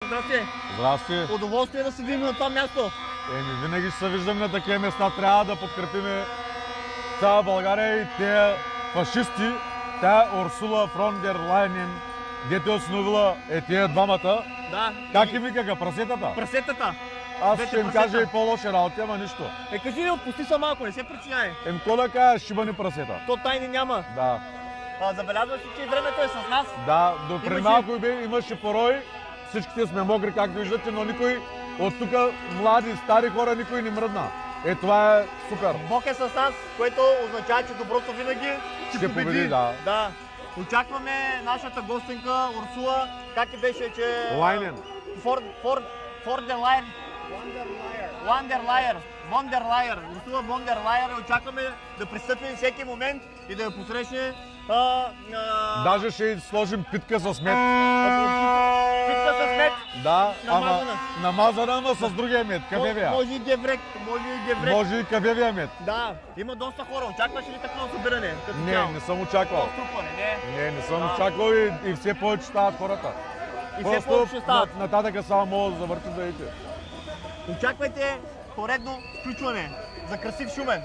здрасти! Здрасти! Удоволствие да се видим на това място! Винаги ще се виждаме на такива места. Трябва да подкрепим цяла България и тези фашисти. Тя Урсула фон дер Лайнен, дето е основила тия двамата. Да. Как им викаха? Прасетата? Прасетата! Аз ще им кажа и по-лоши работи, ама нищо. Кажи ли, отпусти са малко, не се причиняй. Ко да кажа, шибани прасета. То тайни няма. Да. Забелязваш ли, че времето е с нас? Да, допреди малко имаше порой. Всичките сме мокри, както виждате, но никой от тук, млади, стари хора, никой не мръдна. Това е супер. Бог е с нас, което означава, че доброто винаги ще победи. Да. Очакваме нашата гостенка Урсула. Как ти беше, че... Лайнен. Вондерлайер. Урсула Вондерлайер. Очакваме да пристъпи всеки момент и да я посрещне. Даже ще сложим питка с мед. Питка с мед? Да, намазана, ама с другия мед, кавевия. Може и геврек, Може и кавевия мед. Да, има доста хора. Очакваш ли такова събиране? Не съм очаквал. Не съм очаквал и все повече стават хората. И все повече стават. Нататъка само мога да завъртим да идете. Очаквайте поредно включване за красив Шумен.